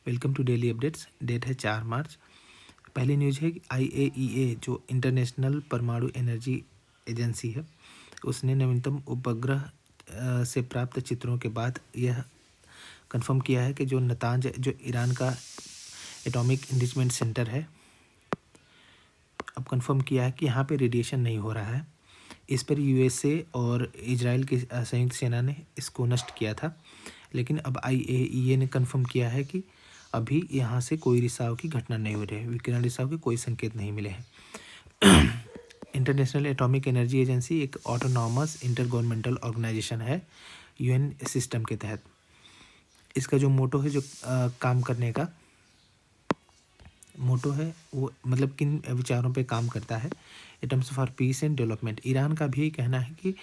Welcome to daily updates. Date है 4 मार्च। पहली news है कि IAEA जो इंटरनेशनल परमाणु एनर्जी एजेंसी है, उसने नवीनतम उपग्रह से प्राप्त चित्रों के बाद यह कंफर्म किया है कि जो नतांज जो ईरान का एटॉमिक इंरिचमेंट सेंटर है, अब कंफर्म किया है कि यहाँ पे रेडिएशन नहीं हो रहा है। इस पर USA और इजराइल की संयुक्त सेना ने इसको नष्ट किया था, लेकिन अब IAEA ने कंफर्म किया है कि अभी यहाँ से कोई रिसाव की घटना नहीं हो रही है, विकिरण रिसाव के कोई संकेत नहीं मिले हैं। इंटरनेशनल एटॉमिक एनर्जी एजेंसी एक ऑटोनॉमस इंटर गवर्नमेंटल ऑर्गेनाइजेशन है UN सिस्टम के तहत। इसका जो मोटो है, जो काम करने का मोटो है, वो मतलब किन विचारों पे काम करता है, in terms for piece and development. Iran का भी कहना है कि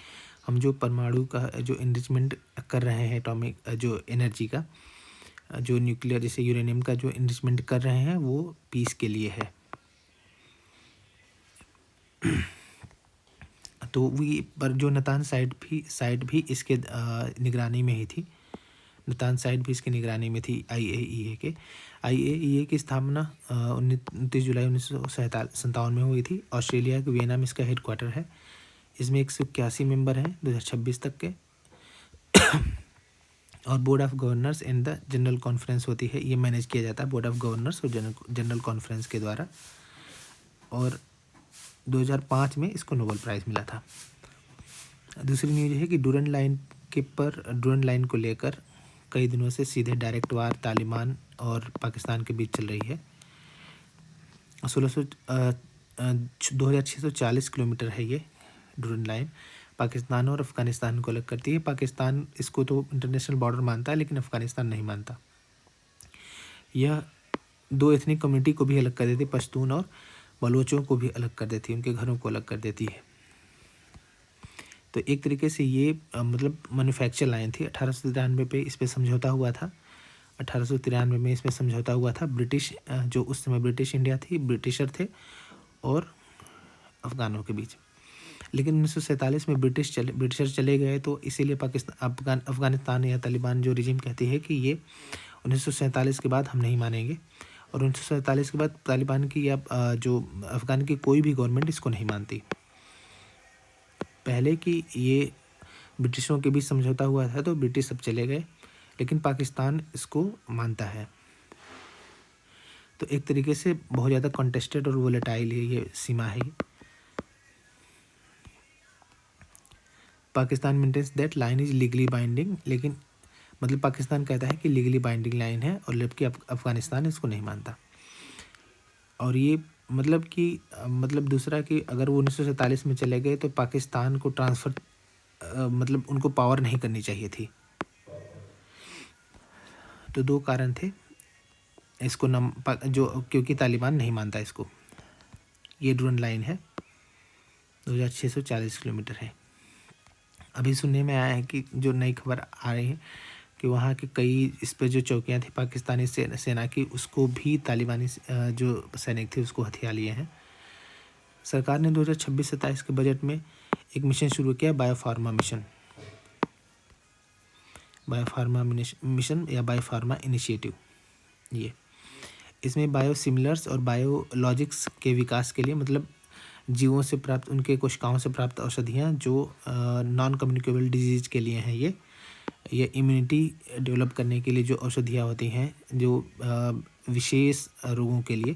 हम जो परमाणु का जो इनरिचमेंट कर रहे हैं, एटॉमिक जो एनर्जी का, जो न्यूक्लियर जैसे यूरेनियम का जो इनरिचमेंट कर रहे हैं, वो पीस के लिए है। तो वी पर जो नतान साइट भी इसके निगरानी में ही थी। नतान साइट भी इसकी निगरानी में थी IAEA की स्थापना 29 जुलाई 1957 में हुई थी। ऑस्ट्रेलिया के वियना में इसका हेडक्वार्टर है। इसमें 181 मेंबर हैं 2026 तक के। और board of governors and the general conference होती है, ये मैनेज किया जाता है बोर्ड ऑफ गवर्नर्स और जनरल कॉन्फ्रेंस के द्वारा। और 2005 में इसको नोबेल प्राइज़ मिला था। दूसरी न्यूज़ है कि डूरन लाइन को लेकर कई दिनों से सीधे डायरेक्ट वार तालिबान और पाकिस्तान के बीच चल रही है। 2640 किलोमीटर है ये डूरन लाइन। पाकिस्तान और अफ़गानिस्तान को अलग करती है। पाकिस्तान इसको तो इंटरनेशनल बॉर्डर मानता है, लेकिन अफ़गानिस्तान नहीं मानता। यह दो एथनिक कम्युनिटी को भी अलग कर देती है, पश्तून और बलोचों को भी अलग कर देती है, उनके घरों को अलग कर देती है। तो एक तरीके से ये मतलब मैन्युफैक्चर लाइन थी। 1893 पे इस पर समझौता हुआ था। 1893 में इसमें समझौता हुआ था। ब्रिटिश जो उस समय ब्रिटिश इंडिया थी, ब्रिटिशर थे और अफ़गानों के बीच। लेकिन 1947 में ब्रिटिशर चले गए, तो इसीलिए अफ़गानिस्तान या तालिबान जो रिजीम कहती है कि ये 1947 के बाद हम नहीं मानेंगे। और 1947 के बाद तालिबान की या जो अफ़गान की कोई भी गवर्नमेंट इसको नहीं मानती। पहले कि ये ब्रिटिशों के बीच समझौता हुआ था, तो ब्रिटिश सब चले गए, लेकिन पाकिस्तान इसको मानता है। तो एक तरीके से बहुत ज़्यादा कॉन्टेस्टेड और वोलेटाइल है ये सीमा है। Pakistan maintains that line is legally binding, लेकिन मतलब पाकिस्तान कहता है कि लीगली बाइंडिंग लाइन है, और जबकि अफ़गानिस्तान इसको नहीं मानता। और ये मतलब कि दूसरा कि अगर वो 1947 में चले गए, तो पाकिस्तान को ट्रांसफ़र मतलब उनको पावर नहीं करनी चाहिए थी। तो दो कारण थे इसको क्योंकि तालिबान नहीं मानता इसको। ये डूरन लाइन है, 2640 किलोमीटर है। अभी सुनने में आया है कि जो नई खबर आ रही है कि वहाँ के कई इस पर जो चौकियाँ थी पाकिस्तानी सेना की, उसको भी तालिबानी जो सैनिक थे उसको हथिया लिए हैं। सरकार ने 2026-27 के बजट में एक मिशन शुरू किया, बायोफार्मा मिशन या बायोफार्मा इनिशिएटिव। ये इसमें बायोसिमिलर्स और बायोलॉजिक्स के विकास के लिए, मतलब जीवों से प्राप्त, उनके कोशिकाओं से प्राप्त औषधियाँ जो नॉन कम्युनिकेबल डिजीज़ के लिए हैं, ये इम्यूनिटी डेवलप करने के लिए जो औषधियाँ होती हैं, जो विशेष रोगों के लिए,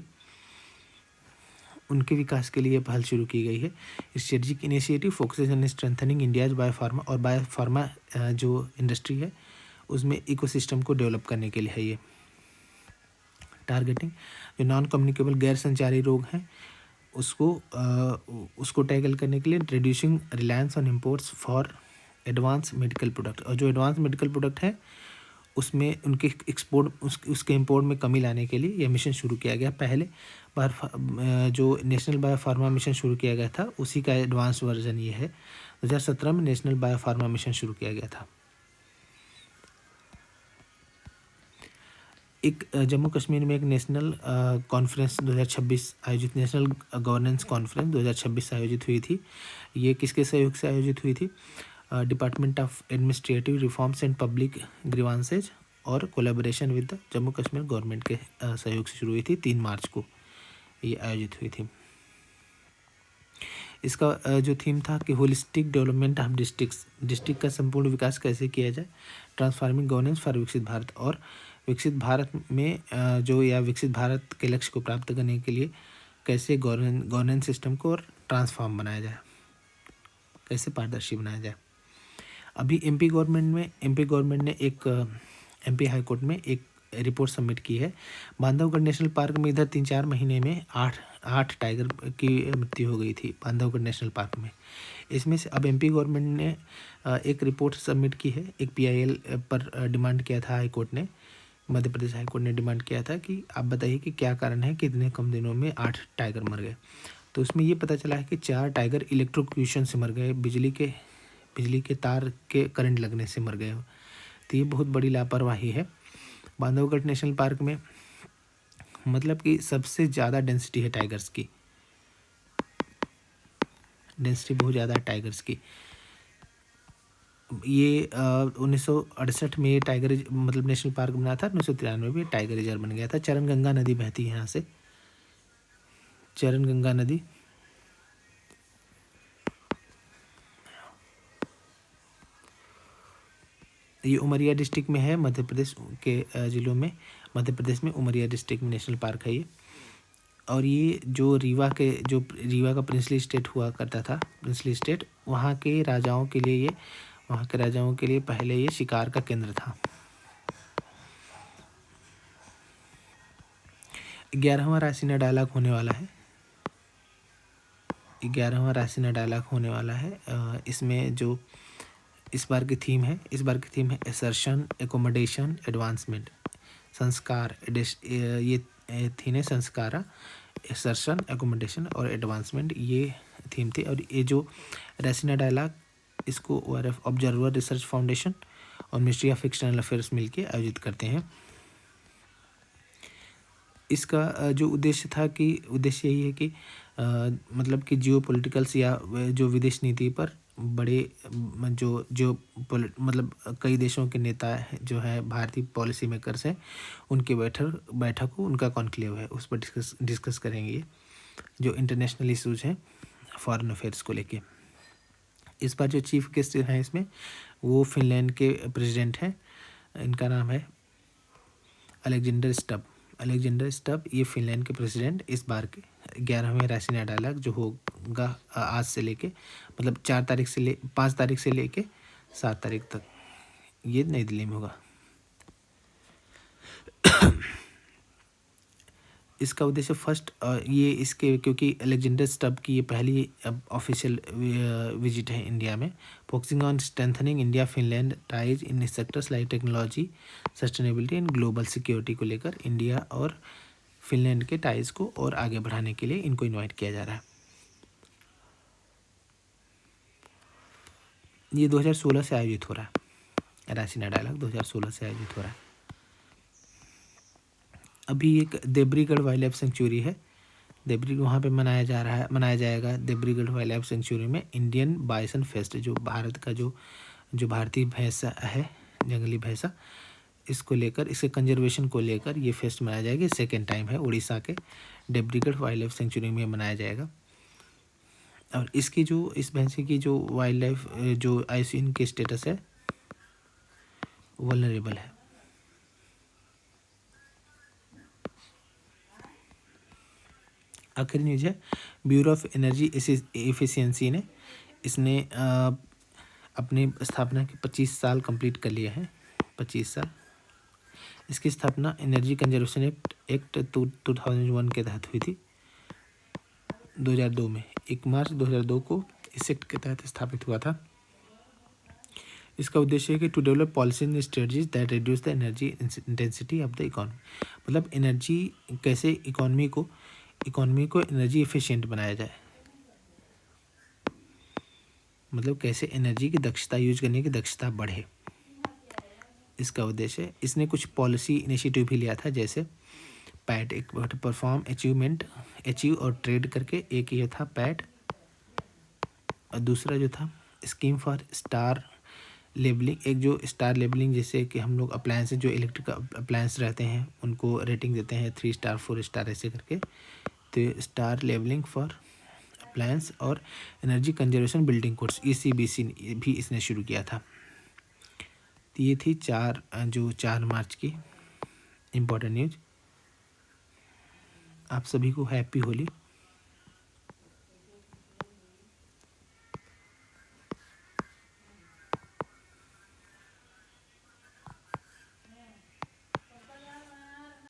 उनके विकास के लिए पहल शुरू की गई है। Strategic initiative focuses on strengthening India's biopharma, और बायोफार्मा जो इंडस्ट्री है उसमें इकोसिस्टम को डेवलप करने के लिए है। ये टारगेटिंग जो नॉन कम्युनिकेबल गैर संचारी रोग हैं उसको टैकल करने के लिए, reducing reliance on imports for advance medical product, और जो एडवांस मेडिकल प्रोडक्ट हैं उसमें उनके उसके इम्पोर्ट में कमी लाने के लिए यह मिशन शुरू किया गया। पहले जो नेशनल बायोफार्मा मिशन शुरू किया गया था, उसी का एडवांस वर्जन ये है। 2017 में नेशनल बायोफार्मा मिशन शुरू किया गया था। एक जम्मू कश्मीर में एक नेशनल कॉन्फ्रेंस 2026 आयोजित, नेशनल गवर्नेंस कॉन्फ्रेंस 2026 आयोजित हुई थी। ये किसके सहयोग से आयोजित हुई थी? Department of administrative reforms and public grievances और collaboration with Jammu Kashmir government के सहयोग से शुरू हुई थी। 3 मार्च को ये आयोजित हुई थी। इसका जो थीम था कि होलिस्टिक डेवलपमेंट ऑफ डिस्ट्रिक्ट का संपूर्ण विकास कैसे किया जाए, ट्रांसफार्मिंग गवर्नेंस फॉर विकसित भारत, और विकसित भारत में विकसित भारत के लक्ष्य को प्राप्त करने के लिए कैसे गवर्नेंस सिस्टम को और ट्रांसफॉर्म बनाया जाए, कैसे पारदर्शी बनाया जाए। अभी एमपी गवर्नमेंट ने एक एमपी हाई कोर्ट में एक रिपोर्ट सबमिट की है। बांधवगढ़ नेशनल पार्क में इधर 3-4 महीने में 8 टाइगर की मृत्यु हो गई थी बांधवगढ़ नेशनल पार्क में। इसमें से अब एमपी गवर्नमेंट ने एक रिपोर्ट सबमिट की है। एक पीआईएल पर डिमांड किया था हाई कोर्ट ने, मध्य प्रदेश हाई कोर्ट ने डिमांड किया था कि आप बताइए कि क्या कारण है कि इतने कम दिनों में 8 टाइगर मर गए। तो उसमें ये पता चला है कि 4 टाइगर इलेक्ट्रोक्यूशन से मर गए, बिजली के तार के करंट लगने से मर गए। तो ये बहुत बड़ी लापरवाही है। बांधवगढ़ नेशनल पार्क में मतलब कि सबसे ज़्यादा डेंसिटी है टाइगर्स की, डेंसिटी बहुत ज़्यादा है टाइगर्स की। ये 1968 में टाइगर मतलब नेशनल पार्क बना था। 1993 में टाइगर रिजर्व बन गया था। चरणगंगा नदी बहती है यहाँ से, चरणगंगा नदी। ये उमरिया डिस्ट्रिक्ट में है, मध्य प्रदेश के ज़िलों में। मध्य प्रदेश में उमरिया डिस्ट्रिक्ट में नेशनल पार्क है ये। और ये जो रीवा का प्रिंसली स्टेट हुआ करता था, प्रिंसली स्टेट, वहाँ के राजाओं के लिए पहले ये शिकार का केंद्र था। 11वां रायसीना डायलॉग होने वाला है। 11वां रायसीना डायलॉग होने वाला है। इसमें जो इस बार की थीम है असर्शन, एकोमोडेशन, एडवांसमेंट, संस्कार। ये थीम है संस्कार, असर्शन, एकोमोडेशन और एडवांसमेंट, ये थीम थी। और ये जो रायसीना डायलॉग, इसको ORF ऑब्जर्वर रिसर्च फाउंडेशन और मिनिस्ट्री ऑफ एक्सटर्नल अफेयर्स मिलकर आयोजित करते हैं। इसका जो उद्देश्य यही है कि मतलब कि जियो पॉलिटिकल्स या जो विदेश नीति पर बड़े मतलब कई देशों के नेता जो है भारतीय पॉलिसी मेकर्स हैं, उनके बैठक हो, उनका कॉन्क्लेव है, उस पर डिस्कस करेंगे जो इंटरनेशनल इश्यूज हैं फॉरेन अफेयर्स को लेके। इस बार जो चीफ गेस्ट हैं इसमें वो फिनलैंड के प्रेसिडेंट हैं, इनका नाम है अलेक्जेंडर स्टब। ये फिनलैंड के प्रेसिडेंट इस बार के 11वें रायसीना डायलॉग जो होगा आज से लेके मतलब 5 तारीख से लेके 7 तारीख तक, ये नई दिल्ली में होगा। इसका उद्देश्य क्योंकि अलेक्जेंडर स्टब की ये पहली ऑफिशियल विजिट है इंडिया में, focusing on strengthening India Finland ties in sectors like technology, sustainability and global security को लेकर इंडिया और फिनलैंड के टाइज को और आगे बढ़ाने के लिए इनको इनवाइट किया जा रहा है। ये 2016 से आयोजित हो रहा है, रायसीना डायलॉग 2016 से आयोजित हो रहा है। अभी एक देब्रीगढ़ वाइल्ड लाइफ सेंचुरी है, वहाँ पे मनाया जाएगा देब्रीगढ़ वाइल्ड लाइफ सेंचुरी में इंडियन बाइसन फेस्ट, जो भारत का जो भारतीय भैंसा है, जंगली भैंसा, इसको लेकर, इसके कंजर्वेशन को लेकर ये फेस्ट मनाया जाएगा। सेकेंड टाइम है, उड़ीसा के देब्रीगढ़ वाइल्ड लाइफ सेंचुरी में मनाया जाएगा। और इस भैंसे की जो वाइल्ड लाइफ जो IUCN के स्टेटस है वल्नरेबल है। आखिरी न्यूज़ है, ब्यूरो ऑफ एनर्जी एफिशिएंसी ने इसने अपनी स्थापना के 25 साल कंप्लीट कर लिए हैं। 25 साल। इसकी स्थापना एनर्जी कंजर्वेशन एक्ट 2001 के तहत हुई थी 2002 में। 1 मार्च 2002 को इस एक्ट के तहत स्थापित हुआ था। इसका उद्देश्य है कि to develop policy and strategies that reduce the energy intensity of the economy, मतलब एनर्जी कैसे इकोनॉमी को एनर्जी एफिशिएंट बनाया जाए, मतलब कैसे एनर्जी की दक्षता, यूज करने की दक्षता बढ़े, इसका उद्देश्य है। इसने कुछ पॉलिसी इनिशिएटिव भी लिया था, जैसे पैट, एक परफॉर्म अचीव और ट्रेड करके, एक ये था पैट, और दूसरा जो था स्कीम फॉर स्टार लेबलिंग, एक जो स्टार लेबलिंग, जैसे कि हम लोग अप्लायंस जो इलेक्ट्रिक अप्लायंस रहते हैं उनको रेटिंग देते हैं 3 स्टार 4 स्टार ऐसे करके। तो स्टार लेबलिंग फॉर अप्लायंस और energy conservation building codes ECBC भी इसने शुरू किया था। तो ये थी 4 मार्च की इम्पोर्टेंट न्यूज। आप सभी को हैप्पी होली।